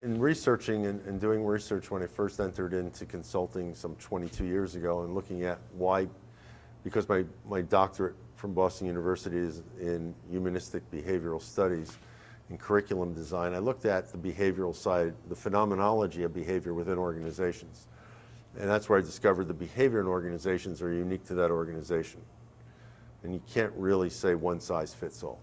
In researching and doing research when I first entered into consulting some 22 years ago and looking at why, because my doctorate from Boston University is in humanistic behavioral studies and curriculum design, I looked at the behavioral side, the phenomenology of behavior within organizations. And that's where I discovered the behavior in organizations are unique to that organization. And you can't really say one size fits all.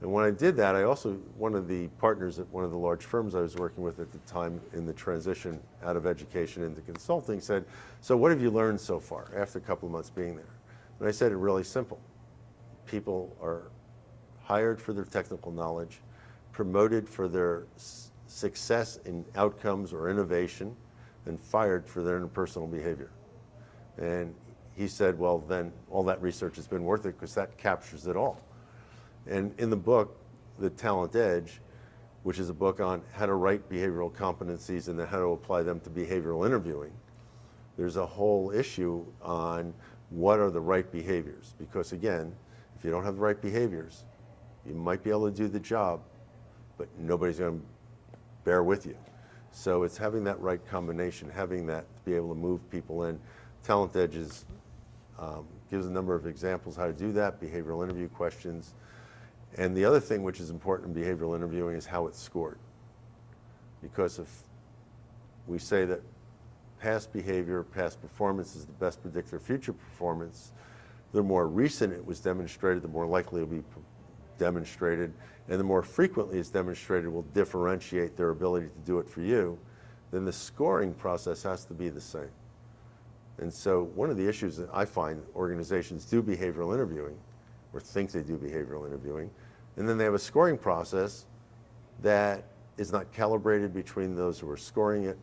And when I did that, I also, one of the partners at one of the large firms I was working with at the time in the transition out of education into consulting said, so what have you learned so far after a couple of months being there? And I said it really simple. People are hired for their technical knowledge, promoted for their success in outcomes or innovation, and fired for their interpersonal behavior. And he said, well, then all that research has been worth it because that captures it all. And in the book, The Talent Edge, which is a book on how to write behavioral competencies and then how to apply them to behavioral interviewing, there's a whole issue on what are the right behaviors. Because again, if you don't have the right behaviors, you might be able to do the job, but nobody's going to bear with you. So it's having that right combination, having that to be able to move people in. Talent Edge gives a number of examples how to do that, behavioral interview questions. And the other thing which is important in behavioral interviewing is how it's scored. Because if we say that past behavior, past performance is the best predictor of future performance, the more recent it was demonstrated, the more likely it will be demonstrated, and the more frequently it's demonstrated will differentiate their ability to do it for you, then the scoring process has to be the same. And so one of the issues that I find organizations do behavioral interviewing, or think they do behavioral interviewing, and then they have a scoring process that is not calibrated between those who are scoring it.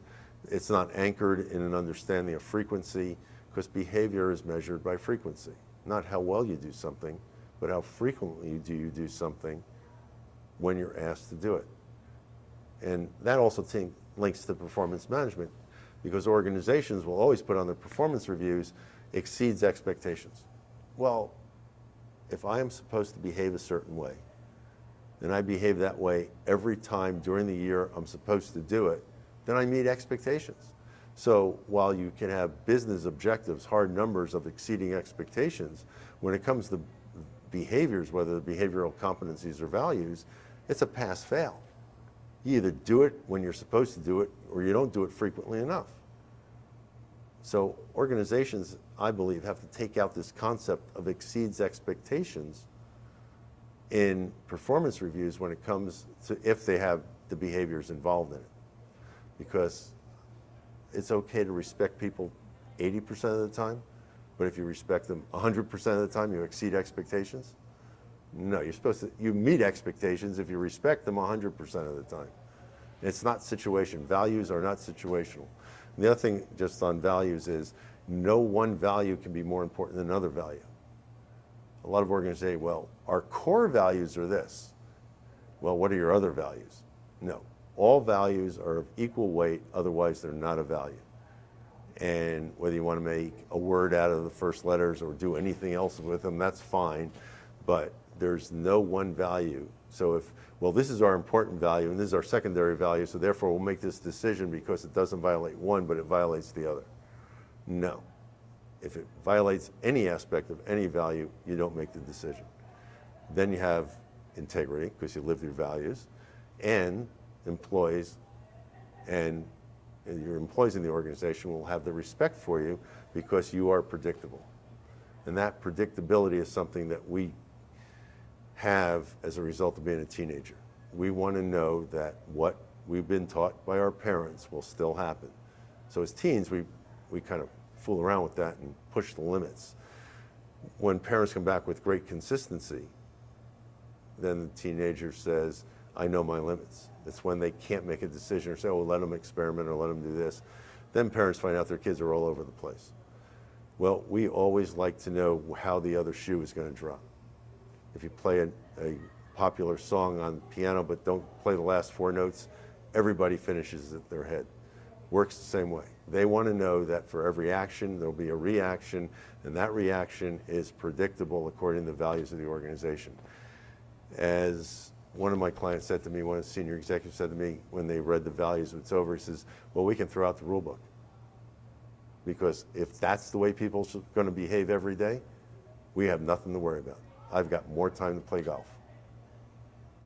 It's not anchored in an understanding of frequency, because behavior is measured by frequency, not how well you do something, but how frequently do you do something when you're asked to do it. And that also links to performance management, because organizations will always put on their performance reviews exceeds expectations. Well, if I am supposed to behave a certain way, and I behave that way every time during the year I'm supposed to do it, then I meet expectations. So while you can have business objectives, hard numbers of exceeding expectations, when it comes to behaviors, whether behavioral competencies or values, it's a pass-fail. You either do it when you're supposed to do it, or you don't do it frequently enough. So organizations, I believe, have to take out this concept of exceeds expectations in performance reviews when it comes to if they have the behaviors involved in it. Because it's okay to respect people 80% of the time, but if you respect them 100% of the time, you exceed expectations? No, you meet expectations if you respect them 100% of the time. It's not situation. Values are not situational. And the other thing just on values is no one value can be more important than another value. A lot of organizations say, well, our core values are this. Well, what are your other values? No, all values are of equal weight, otherwise they're not a value. And whether you want to make a word out of the first letters or do anything else with them, that's fine, but there's no one value. So if, well, this is our important value and this is our secondary value, so therefore we'll make this decision because it doesn't violate one, but it violates the other. No. If it violates any aspect of any value, you don't make the decision. Then you have integrity, because you live your values, and employees, and your employees in the organization will have the respect for you because you are predictable. And that predictability is something that we have as a result of being a teenager. We want to know that what we've been taught by our parents will still happen. So as teens, we kind of fool around with that and push the limits. When parents come back with great consistency, then the teenager says, I know my limits. It's when they can't make a decision or say, oh, let them experiment or let them do this. Then parents find out their kids are all over the place. Well, we always like to know how the other shoe is going to drop. If you play a popular song on piano but don't play the last four notes, everybody finishes at their head. Works the same way. They want to know that for every action, there'll be a reaction, and that reaction is predictable according to the values of the organization. As one of my clients said to me, one of the senior executives said to me when they read the values, it's over, he says, well, we can throw out the rule book. Because if that's the way people are going to behave every day, we have nothing to worry about. I've got more time to play golf.